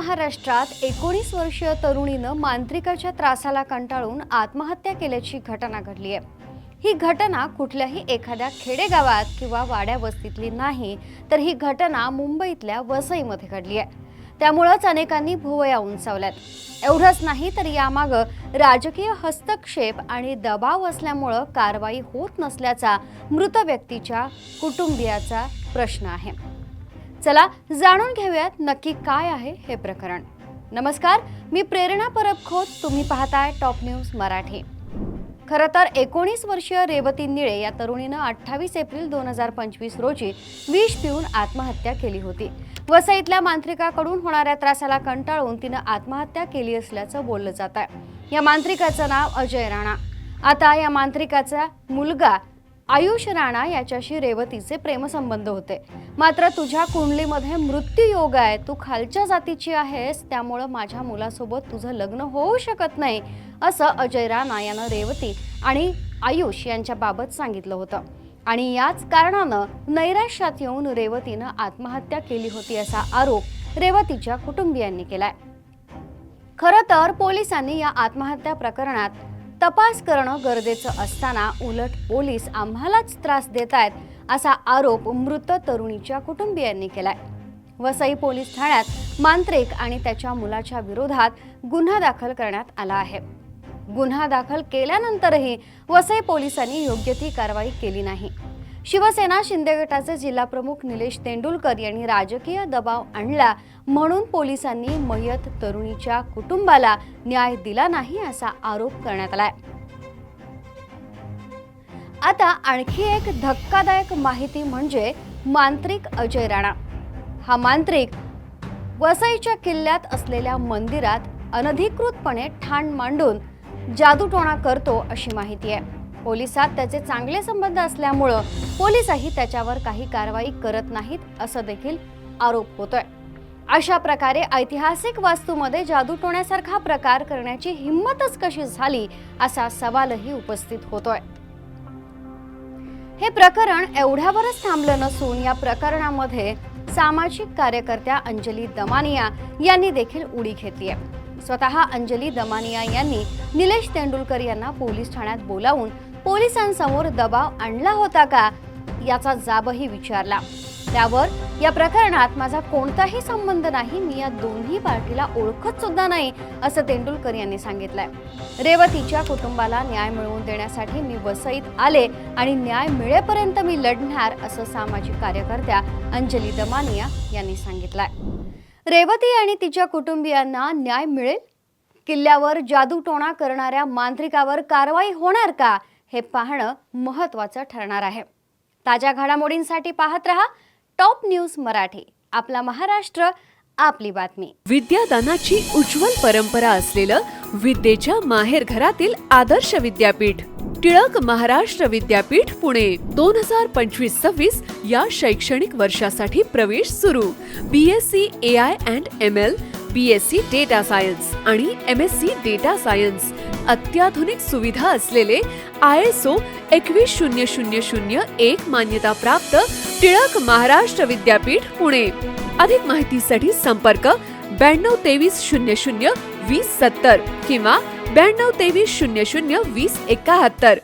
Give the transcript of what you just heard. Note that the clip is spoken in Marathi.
महाराष्ट्रात 19 वर्षीय तरुणीनं मांत्रिकाच्या त्रासाला कंटाळून आत्महत्या केल्याची घटना घडली आहे। ही घटना कुठल्याही एखाद्या खेडेगावात किंवा वाड्या वस्तीतली नाही, तर ही घटना मुंबईतल्या वसईमध्ये घडली आहे। त्यामुळेच अनेकांनी भुवया उंचावल्यात। एवढंच नाही तर यामागे राजकीय हस्तक्षेप आणि दबाव असल्यामुळे कारवाई होत नसल्याचा मृत व्यक्तीच्या कुटुंबियाचा प्रश्न आहे। चला जाणून घेऊयात नक्की काय आहे हे प्रकरण। नमस्कार, मी प्रेरणा परबखोत, तुम्ही पाहताय टॉप न्यूज मराठी। खरं तर 19 वर्षीय रेवती निळे या तरुणीनं 28 एप्रिल 2025 रोजी विष पिऊन आत्महत्या केली होती। वसईतल्या मांत्रिकाकडून होणाऱ्या त्रासाला कंटाळून तिनं आत्महत्या केली असल्याचं बोललं जात आहे। या मांत्रिकाचं नाव अजय राणा। आता या मांत्रिकाचा मुलगा आयुष राणा याच्याशी रेवतीचे प्रेमसंबंध होते। मात्र तुझ्या कुंडलीमध्ये मृत्यू योग आहे, तू खालच्या जातीची आहेस, त्यामुळे माझ्या मुलासोबत तुझं लग्न होऊ शकत नाही, असं अजय राणा यानं रेवती आणि आयुष यांच्याबाबत सांगितलं होतं। आणि याच कारणानं नैराश्यात येऊन रेवतीनं आत्महत्या केली होती असा आरोप रेवतीच्या कुटुंबियांनी केलाय। खरं तर पोलिसांनी या आत्महत्या प्रकरणात तपास करणं गरजेचं असताना उलट पोलीस आम्हालाच त्रास देत आहेत असा आरोप मृत तरुणीच्या कुटुंबियांनी केलाय। वसई पोलीस ठाण्यात मांत्रिक आणि त्याच्या मुलाच्या विरोधात गुन्हा दाखल करण्यात आला आहे। गुन्हा दाखल केल्यानंतरही वसई पोलिसांनी योग्य ती कारवाई केली नाही। शिवसेना शिंदे गटाचे जिल्हाप्रमुख निलेश तेंडुलकर यांनी राजकीय दबाव आणला म्हणून पोलिसांनी मयत तरुणीच्या कुटुंबाला न्याय दिला नाही असा आरोप करण्यात आलाय। आता आणखी एक धक्कादायक माहिती म्हणजे मांत्रिक अजय राणा। हा मांत्रिक वसईच्या किल्ल्यात असलेल्या मंदिरात अनधिकृतपणे ठाण मांडून जादूटोणा करतो अशी माहिती आहे। पोलिसात त्याचे चांगले संबंध असल्यामुळे पोलिसही त्याच्यावर काही कारवाई करत नाहीत असं देखील आरोप होतोय। अशा प्रकारे ऐतिहासिक वास्तूमध्ये जादूटोण्यासारखा प्रकार करण्याची हिंमतच कशी झाली असा सवालही उपस्थित होतोय। हे प्रकरण एवढ्यावरच थांबलं नसून या प्रकरणामध्ये सामाजिक कार्यकर्त्या अंजली दमानिया यांनी देखील उडी घेतली आहे। स्वतः अंजली दमानिया यांनी निलेश तेंडुलकर यांना पोलीस ठाण्यात बोलावून पोलिसांसमोर दबाव आणला होता का याचा जाबही विचारला। त्यावर या प्रकरणात माझा कोणताही संबंध नाही, मी या दोन्ही पार्टीला ओळखत सुद्धा नाही असं तेंडुलकर यांनी सांगितलंय। रेवतीच्या कुटुंबाला न्याय मिळवून देण्यासाठी मी वसईत आले आणि न्याय मिळेपर्यंत मी लढणार असं सामाजिक कार्यकर्त्या अंजली दमानिया यांनी सांगितलंय। रेवती आणि तिच्या कुटुंबियांना न्याय मिळेल? किल्ल्यावर जादूटोणा करणाऱ्या मांत्रिकावर कारवाई होणार का हे पाहणं महत्त्वाचं ठरणार आहे। ताज्या घडामोडींसाठी पाहत रहा टॉप न्यूज मराठी। आपला महाराष्ट्र, आपली बातमी। विद्यादानाची उज्ज्वल परंपरा असलेलं विद्येच्या माहेरघरातील आदर्श विद्यापीठ टिळक महाराष्ट्र विद्यापीठ पुणे 2025-26 या शैक्षणिक वर्षासाठी प्रवेश सुरू। BSc AI and ML, BSc data science आणि MSc डेटा सायन्स अत्याधुनिक सुविधा असलेले ISO 21001 मान्यता प्राप्त टिळक महाराष्ट्र विद्यापीठ पुणे। अधिक माहितीसाठी संपर्क 922300 2070 किंवा 922300 2071।